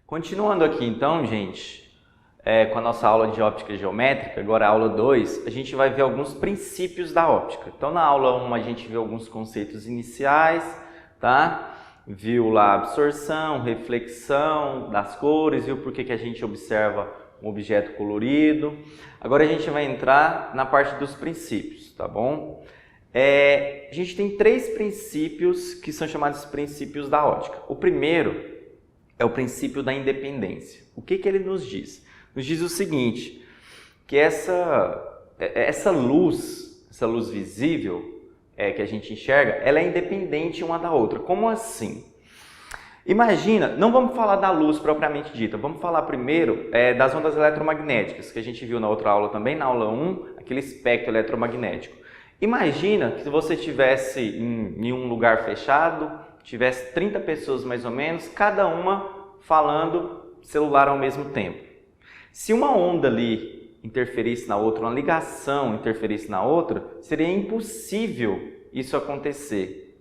Continuando aqui então, gente, com a nossa aula de óptica geométrica, agora a aula 2, a gente vai ver alguns princípios da óptica. Então na aula 1 a gente viu alguns conceitos iniciais, tá? Viu lá a absorção, reflexão das cores, viu por que a gente observa um objeto colorido. Agora a gente vai entrar na parte dos princípios, tá bom? A gente tem 3 princípios que são chamados princípios da óptica. O primeiro é o princípio da independência. O que ele nos diz? Nos diz o seguinte, que essa luz visível que a gente enxerga, ela é independente uma da outra. Como assim? Imagina, não vamos falar da luz propriamente dita, vamos falar primeiro das ondas eletromagnéticas, que a gente viu na outra aula também, na aula 1, aquele espectro eletromagnético. Imagina que se você estivesse em um lugar fechado, tivesse 30 pessoas mais ou menos, cada uma falando celular ao mesmo tempo. Se uma onda ali interferisse na outra, uma ligação interferisse na outra, seria impossível isso acontecer.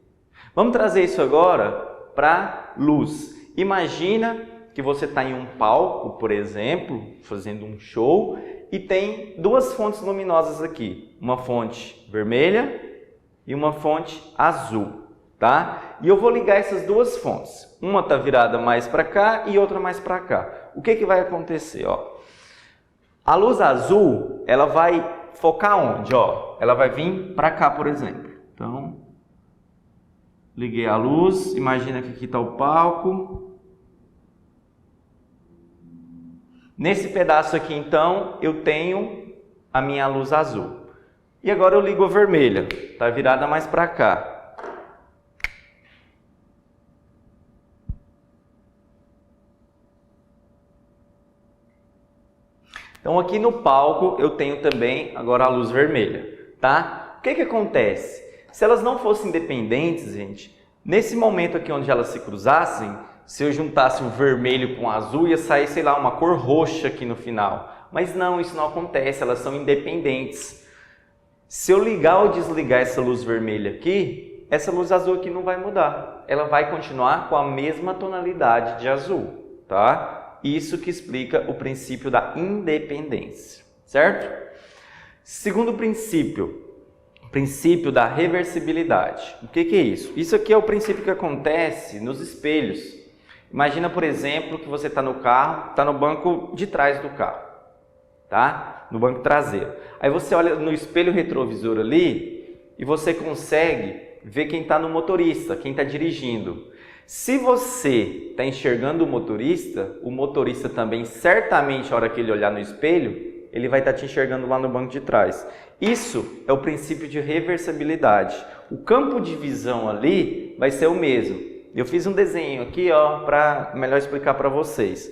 Vamos trazer isso agora para luz. Imagina que você está em um palco, por exemplo, fazendo um show, e tem 2 fontes luminosas aqui, uma fonte vermelha e uma fonte azul. Tá? E eu vou ligar essas 2 fontes. Uma está virada mais para cá e outra mais para cá. O que vai acontecer? Ó? A luz azul, ela vai focar onde? Ó? Ela vai vir para cá, por exemplo. Então, liguei a luz. Imagina que aqui está o palco. Nesse pedaço aqui, então, eu tenho a minha luz azul. E agora eu ligo a vermelha. Está virada mais para cá. Então aqui no palco eu tenho também agora a luz vermelha, tá? O que acontece? Se elas não fossem independentes, gente, nesse momento aqui onde elas se cruzassem, se eu juntasse o vermelho com o azul, ia sair, sei lá, uma cor roxa aqui no final. Mas não, isso não acontece, elas são independentes. Se eu ligar ou desligar essa luz vermelha aqui, essa luz azul aqui não vai mudar. Ela vai continuar com a mesma tonalidade de azul, tá? Isso que explica o princípio da independência, certo? Segundo princípio, o princípio da reversibilidade. O que é isso? Isso aqui é o princípio que acontece nos espelhos. Imagina, por exemplo, que você está no carro, está no banco de trás do carro, tá? No banco traseiro. Aí você olha no espelho retrovisor ali e você consegue ver quem está no motorista, quem está dirigindo. Se você está enxergando o motorista também, certamente, na hora que ele olhar no espelho, ele vai estar te enxergando lá no banco de trás. Isso é o princípio de reversibilidade. O campo de visão ali vai ser o mesmo. Eu fiz um desenho aqui para melhor explicar para vocês.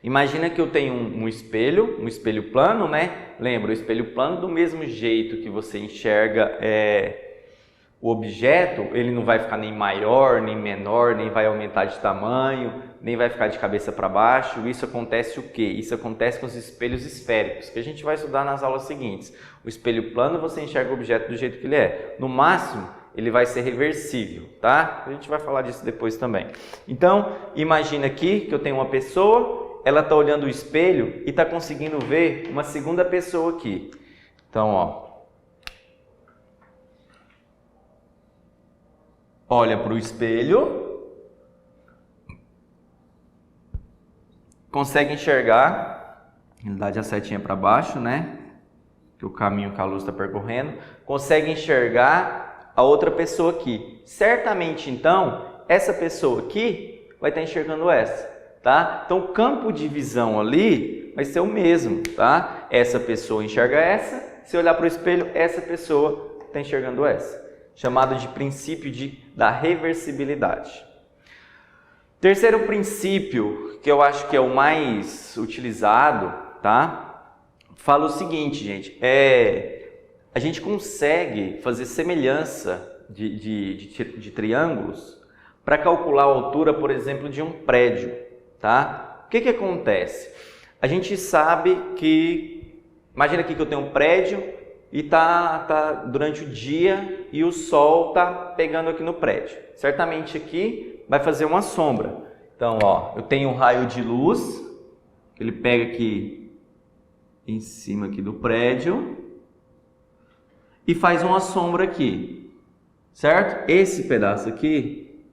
Imagina que eu tenho um espelho plano, né? Lembra, o espelho plano do mesmo jeito que você enxerga o objeto, ele não vai ficar nem maior, nem menor, nem vai aumentar de tamanho, nem vai ficar de cabeça para baixo. Isso acontece o quê? Isso acontece com os espelhos esféricos, que a gente vai estudar nas aulas seguintes. O espelho plano, você enxerga o objeto do jeito que ele é. No máximo, ele vai ser reversível, tá? A gente vai falar disso depois também. Então, imagina aqui que eu tenho uma pessoa, ela está olhando o espelho e está conseguindo ver uma segunda pessoa aqui. Então, ó. Olha para o espelho, consegue enxergar, na verdade a setinha para baixo, né? Que o caminho que a luz está percorrendo, consegue enxergar a outra pessoa aqui. Certamente, então, essa pessoa aqui vai estar enxergando essa, tá? Então, o campo de visão ali vai ser o mesmo, tá? Essa pessoa enxerga essa, se olhar para o espelho, essa pessoa está enxergando essa. Chamado de princípio da reversibilidade. Terceiro princípio, que eu acho que é o mais utilizado, tá? Fala o seguinte, gente, a gente consegue fazer semelhança de triângulos para calcular a altura, por exemplo, de um prédio, tá? O que acontece? A gente sabe que, imagina aqui que eu tenho um prédio e tá durante o dia e o sol tá pegando aqui no prédio. Certamente aqui vai fazer uma sombra. Então, ó, eu tenho um raio de luz, que ele pega aqui em cima aqui do prédio e faz uma sombra aqui, certo? Esse pedaço aqui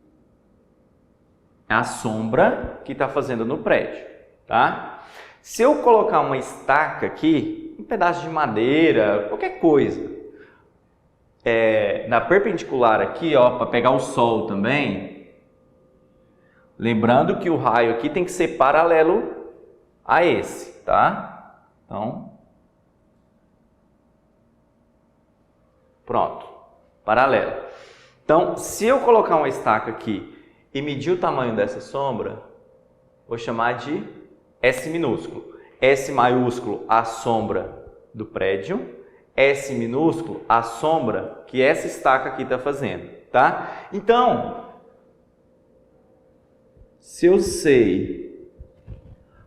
é a sombra que está fazendo no prédio, tá? Se eu colocar uma estaca aqui, um pedaço de madeira, qualquer coisa, na perpendicular aqui, ó, para pegar o sol também, lembrando que o raio aqui tem que ser paralelo a esse, tá? Então, pronto, paralelo. Então, se eu colocar uma estaca aqui e medir o tamanho dessa sombra, vou chamar de S minúsculo. S maiúsculo, a sombra do prédio. S minúsculo, a sombra que essa estaca aqui está fazendo, tá? Então, se eu sei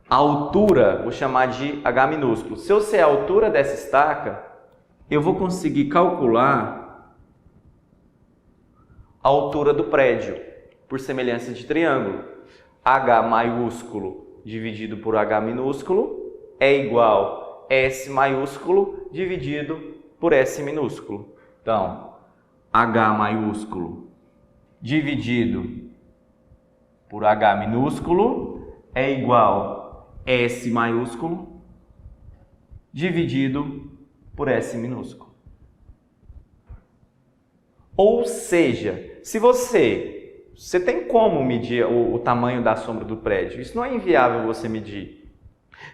a altura, vou chamar de H minúsculo. Se eu sei a altura dessa estaca, eu vou conseguir calcular a altura do prédio por semelhança de triângulo. H maiúsculo dividido por H minúsculo é igual a S maiúsculo dividido por S minúsculo. Então, H maiúsculo dividido por H minúsculo é igual a S maiúsculo dividido por S minúsculo. Ou seja, se você tem como medir o tamanho da sombra do prédio, isso não é inviável você medir.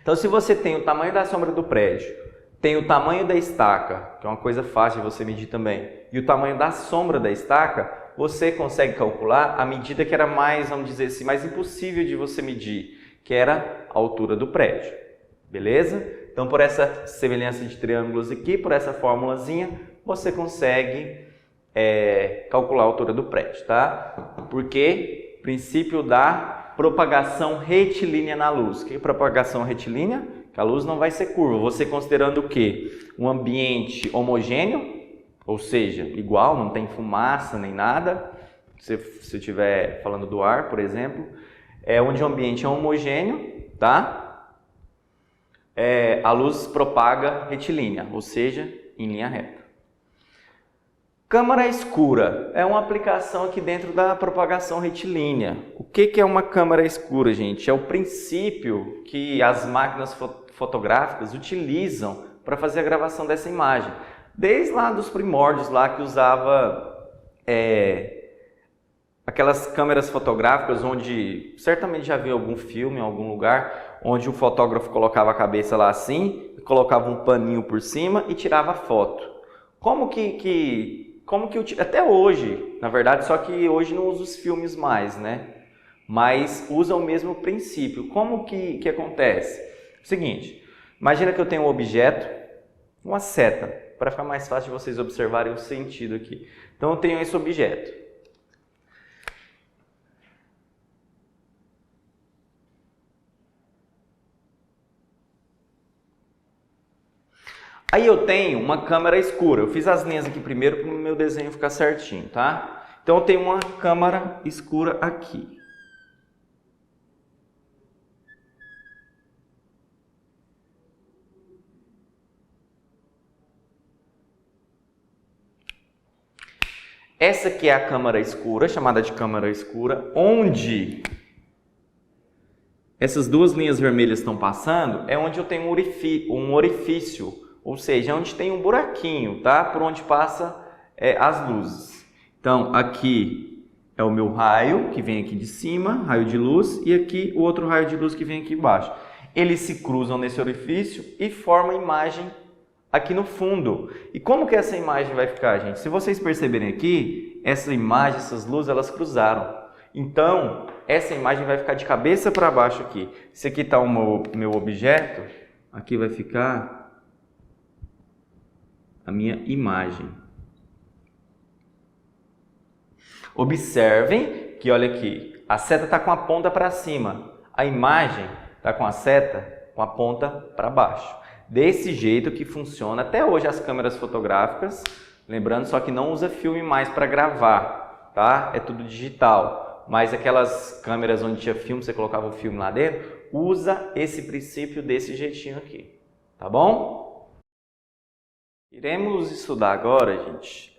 Então, se você tem o tamanho da sombra do prédio, tem o tamanho da estaca, que é uma coisa fácil de você medir também, e o tamanho da sombra da estaca, você consegue calcular a medida que era mais, vamos dizer assim, mais impossível de você medir, que era a altura do prédio. Beleza? Então, por essa semelhança de triângulos aqui, por essa formulazinha, você consegue calcular a altura do prédio, tá? Porque princípio da propagação retilínea na luz. O que é propagação retilínea? Que a luz não vai ser curva. Você considerando o quê? Um ambiente homogêneo, ou seja, igual, não tem fumaça nem nada. Se eu estiver falando do ar, por exemplo, onde o ambiente é homogêneo, tá? A luz propaga retilínea, ou seja, em linha reta. Câmara escura é uma aplicação aqui dentro da propagação retilínea. O que é uma câmara escura, gente? É o princípio que as máquinas fotográficas utilizam para fazer a gravação dessa imagem. Desde lá dos primórdios lá que usava aquelas câmeras fotográficas onde certamente já viu algum filme em algum lugar onde o fotógrafo colocava a cabeça lá assim, colocava um paninho por cima e tirava a foto. Como que até hoje, na verdade, só que hoje não usa os filmes mais, né? Mas usa o mesmo princípio. Como que acontece? Seguinte, imagina que eu tenho um objeto, uma seta, para ficar mais fácil de vocês observarem o sentido aqui. Então eu tenho esse objeto. Aí eu tenho uma câmara escura. Eu fiz as linhas aqui primeiro para o meu desenho ficar certinho, tá? Então eu tenho uma câmara escura aqui. Essa aqui é a câmara escura, chamada de câmara escura, onde essas duas linhas vermelhas estão passando, é onde eu tenho um orifício, ou seja, onde tem um buraquinho, tá? Por onde passa as luzes. Então, aqui é o meu raio, que vem aqui de cima, raio de luz, e aqui o outro raio de luz que vem aqui embaixo. Eles se cruzam nesse orifício e formam a imagem aqui no fundo. E como que essa imagem vai ficar, gente? Se vocês perceberem aqui, essa imagem, essas luzes, elas cruzaram. Então, essa imagem vai ficar de cabeça para baixo aqui. Se aqui está o meu objeto, aqui vai ficar a minha imagem. Observem que, olha aqui, a seta está com a ponta para cima. A imagem está com a seta com a ponta para baixo. Desse jeito que funciona até hoje as câmeras fotográficas, lembrando só que não usa filme mais para gravar, tá? É tudo digital, mas aquelas câmeras onde tinha filme, você colocava o filme lá dentro, usa esse princípio desse jeitinho aqui, tá bom? Iremos estudar agora, gente,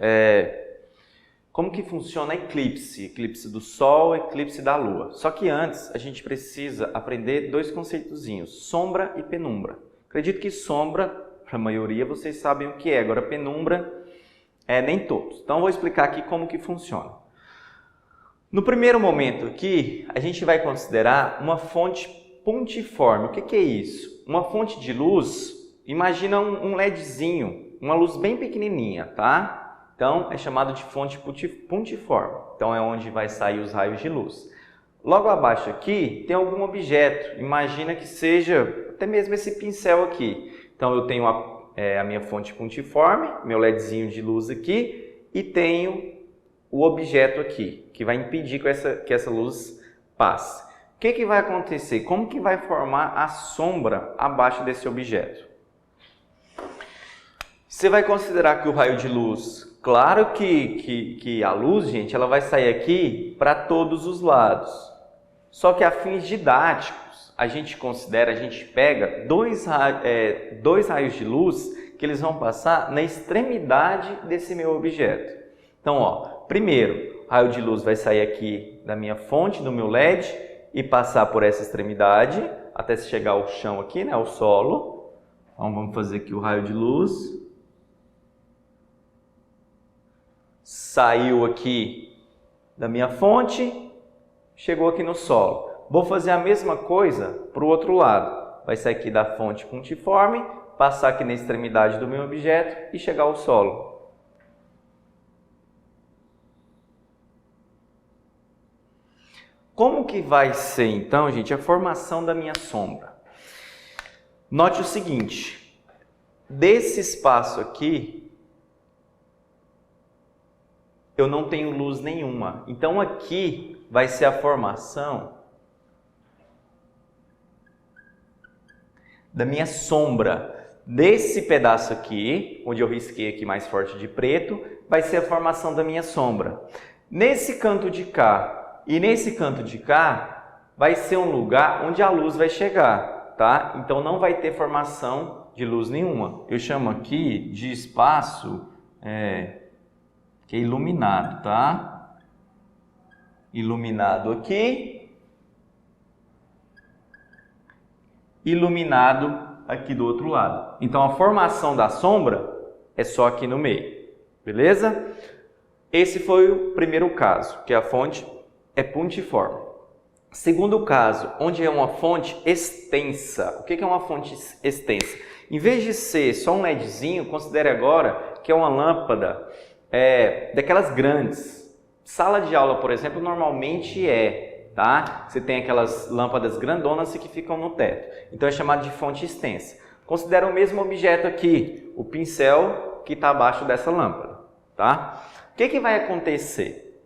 como que funciona eclipse, eclipse do Sol, eclipse da Lua. Só que antes a gente precisa aprender dois conceitozinhos, sombra e penumbra. Acredito que sombra, para a maioria, vocês sabem o que é, agora penumbra, nem todos. Então, eu vou explicar aqui como que funciona. No primeiro momento aqui, a gente vai considerar uma fonte pontiforme. O que é isso? Uma fonte de luz, imagina um LEDzinho, uma luz bem pequenininha, tá? Então, é chamado de fonte pontiforme. Então, é onde vai sair os raios de luz. Logo abaixo aqui, tem algum objeto. Imagina que seja até mesmo esse pincel aqui. Então, eu tenho a minha fonte pontiforme, meu LEDzinho de luz aqui, e tenho o objeto aqui, que vai impedir que essa luz passe. O que vai acontecer? Como que vai formar a sombra abaixo desse objeto? Você vai considerar que o raio de luz, claro que a luz, gente, ela vai sair aqui para todos os lados. Só que a fins didáticos, a gente pega dois raios de luz que eles vão passar na extremidade desse meu objeto. Então, ó, primeiro, o raio de luz vai sair aqui da minha fonte, do meu LED, e passar por essa extremidade, até chegar ao chão aqui, né, ao solo. Então, vamos fazer aqui o raio de luz. Saiu aqui da minha fonte, chegou aqui no solo. Vou fazer a mesma coisa para o outro lado. Vai sair aqui da fonte pontiforme, passar aqui na extremidade do meu objeto e chegar ao solo. Como que vai ser, então, gente, a formação da minha sombra? Note o seguinte, desse espaço aqui, eu não tenho luz nenhuma. Então, aqui vai ser a formação da minha sombra. Desse pedaço aqui, onde eu risquei aqui mais forte de preto, vai ser a formação da minha sombra. Nesse canto de cá e nesse canto de cá, vai ser um lugar onde a luz vai chegar, tá? Então, não vai ter formação de luz nenhuma. Eu chamo aqui de espaço que é iluminado, tá? Iluminado aqui, iluminado aqui do outro lado. Então, a formação da sombra é só aqui no meio, beleza? Esse foi o primeiro caso, que a fonte é pontiforme. Segundo caso, onde é uma fonte extensa. O que é uma fonte extensa? Em vez de ser só um LEDzinho, considere agora que é uma lâmpada daquelas grandes. Sala de aula, por exemplo, normalmente tá? Você tem aquelas lâmpadas grandonas que ficam no teto. Então é chamado de fonte extensa. Considera o mesmo objeto aqui, o pincel que está abaixo dessa lâmpada, tá? O que vai acontecer?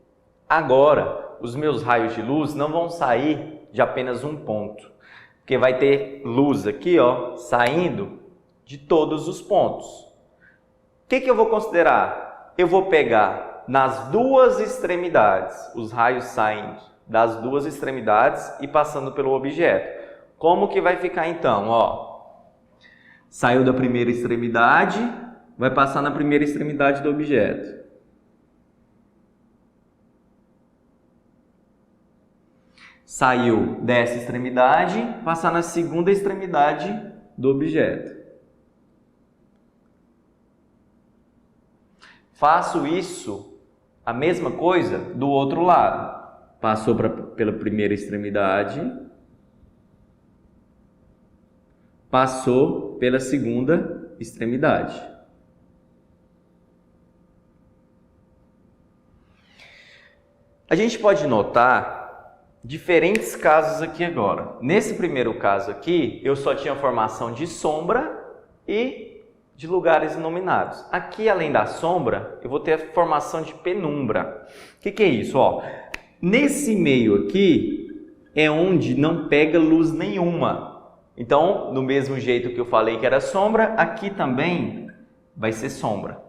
Agora, os meus raios de luz não vão sair de apenas um ponto, porque vai ter luz aqui, ó, saindo de todos os pontos. O que eu vou considerar? Eu vou pegar nas duas extremidades, os raios saem das duas extremidades e passando pelo objeto. Como que vai ficar então? Ó, saiu da primeira extremidade, vai passar na primeira extremidade do objeto. Saiu dessa extremidade, passar na segunda extremidade do objeto. Faço isso, a mesma coisa, do outro lado. Passou pela primeira extremidade, passou pela segunda extremidade. A gente pode notar diferentes casos aqui agora. Nesse primeiro caso aqui, eu só tinha formação de sombra e de lugares iluminados. Aqui, além da sombra, eu vou ter a formação de penumbra. O que é isso? Ó, nesse meio aqui é onde não pega luz nenhuma. Então, do mesmo jeito que eu falei que era sombra, aqui também vai ser sombra.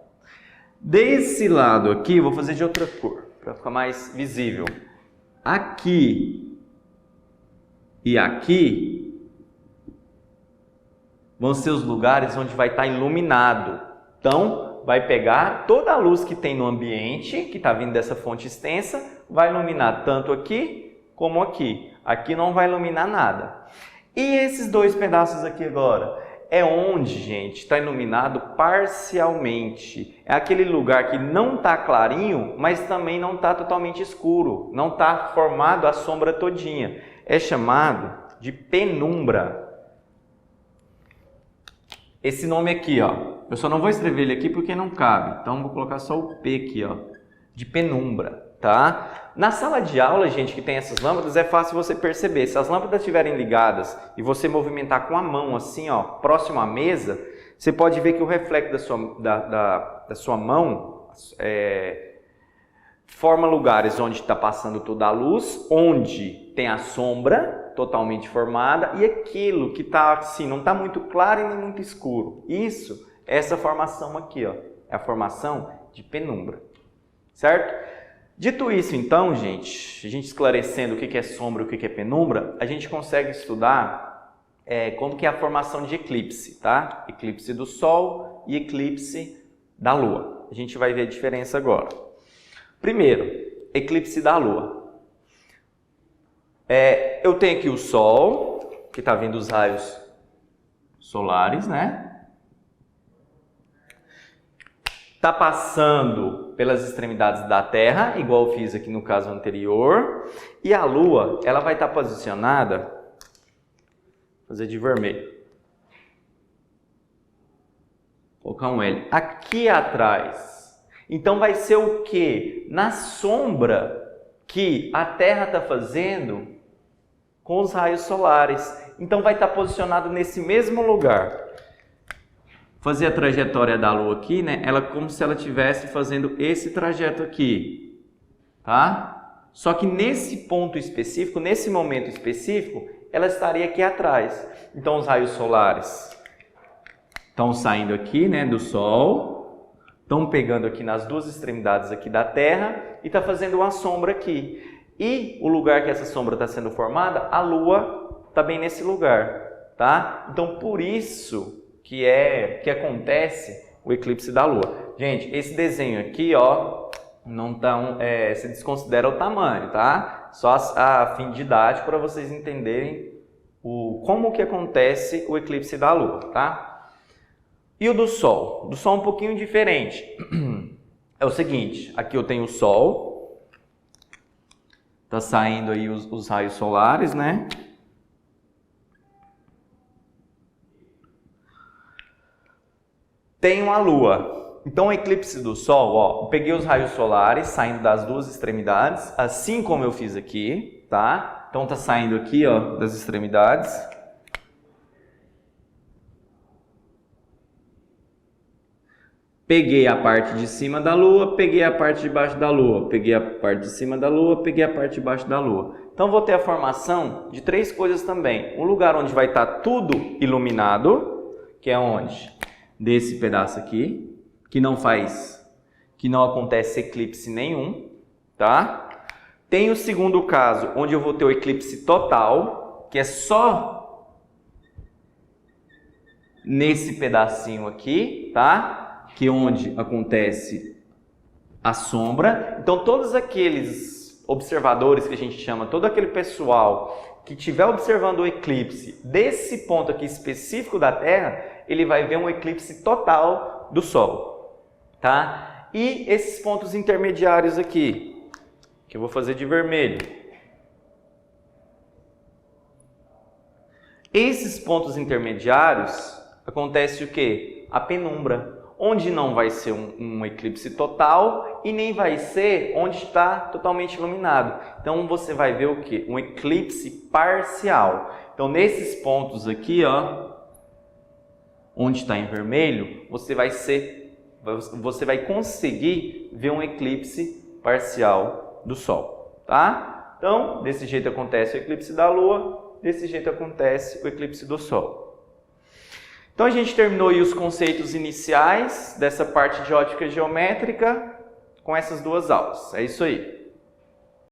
Desse lado aqui, eu vou fazer de outra cor, para ficar mais visível. Aqui e aqui vão ser os lugares onde vai estar iluminado. Então, vai pegar toda a luz que tem no ambiente, que está vindo dessa fonte extensa, vai iluminar tanto aqui como aqui. Aqui não vai iluminar nada. E esses dois pedaços aqui agora? É onde, gente, está iluminado parcialmente. É aquele lugar que não está clarinho, mas também não está totalmente escuro. Não está formado a sombra todinha. É chamado de penumbra. Esse nome aqui, ó, eu só não vou escrever ele aqui porque não cabe. Então, vou colocar só o P aqui, ó, de penumbra, tá? Na sala de aula, gente, que tem essas lâmpadas, é fácil você perceber. Se as lâmpadas estiverem ligadas e você movimentar com a mão, assim, ó, próximo à mesa, você pode ver que o reflexo da sua mão forma lugares onde está passando toda a luz, onde tem a sombra totalmente formada e aquilo que está assim, não está muito claro e nem muito escuro. Isso, essa formação aqui, ó, é a formação de penumbra, certo? Dito isso, então, gente, a gente esclarecendo o que é sombra e o que é penumbra, a gente consegue estudar como que é a formação de eclipse, tá? Eclipse do Sol e eclipse da Lua. A gente vai ver a diferença agora. Primeiro, eclipse da Lua. Eu tenho aqui o Sol, que está vindo os raios solares, né? Está passando pelas extremidades da Terra, igual eu fiz aqui no caso anterior. E a Lua, ela vai estar posicionada, vou fazer de vermelho. Vou colocar um L. Aqui atrás. Então vai ser o quê? Na sombra que a Terra está fazendo com os raios solares. Então vai estar posicionado nesse mesmo lugar. Fazer a trajetória da Lua aqui, né? Ela como se ela estivesse fazendo esse trajeto aqui, tá? Só que nesse ponto específico, nesse momento específico, ela estaria aqui atrás. Então os raios solares estão saindo aqui, né, do Sol, estão pegando aqui nas duas extremidades aqui da Terra e está fazendo uma sombra aqui. E o lugar que essa sombra está sendo formada, a Lua está bem nesse lugar, tá? Então por isso que acontece o eclipse da Lua. Gente, esse desenho aqui, ó, não tão, se desconsidera o tamanho, tá? Só a fim didático para vocês entenderem como que acontece o eclipse da Lua, tá? E o do Sol? Do Sol é um pouquinho diferente. É o seguinte, aqui eu tenho o Sol, tá saindo aí os raios solares, né? Tenho a Lua. Então, o eclipse do Sol, ó, eu peguei os raios solares saindo das duas extremidades, assim como eu fiz aqui, tá? Então, tá saindo aqui, ó, das extremidades. Peguei a parte de cima da Lua, peguei a parte de baixo da Lua, peguei a parte de cima da Lua, peguei a parte de baixo da Lua. Então, vou ter a formação de três coisas também. Um lugar onde vai estar tudo iluminado, que é onde? Desse pedaço aqui, que não acontece eclipse nenhum, tá? Tem o segundo caso, onde eu vou ter o eclipse total, que é só nesse pedacinho aqui, tá? Que é onde acontece a sombra. Então, todos aqueles observadores que a gente chama, todo aquele pessoal que estiver observando o eclipse desse ponto aqui específico da Terra, ele vai ver um eclipse total do Sol, tá? E esses pontos intermediários aqui, que eu vou fazer de vermelho. Esses pontos intermediários, acontece o quê? A penumbra, onde não vai ser um eclipse total e nem vai ser onde está totalmente iluminado. Então, você vai ver o quê? Um eclipse parcial. Então, nesses pontos aqui, ó, onde está em vermelho, você vai conseguir ver um eclipse parcial do Sol, tá? Então, desse jeito acontece o eclipse da Lua desse jeito acontece o eclipse do Sol. Então a gente terminou aí os conceitos iniciais dessa parte de ótica geométrica com essas duas aulas. É isso aí.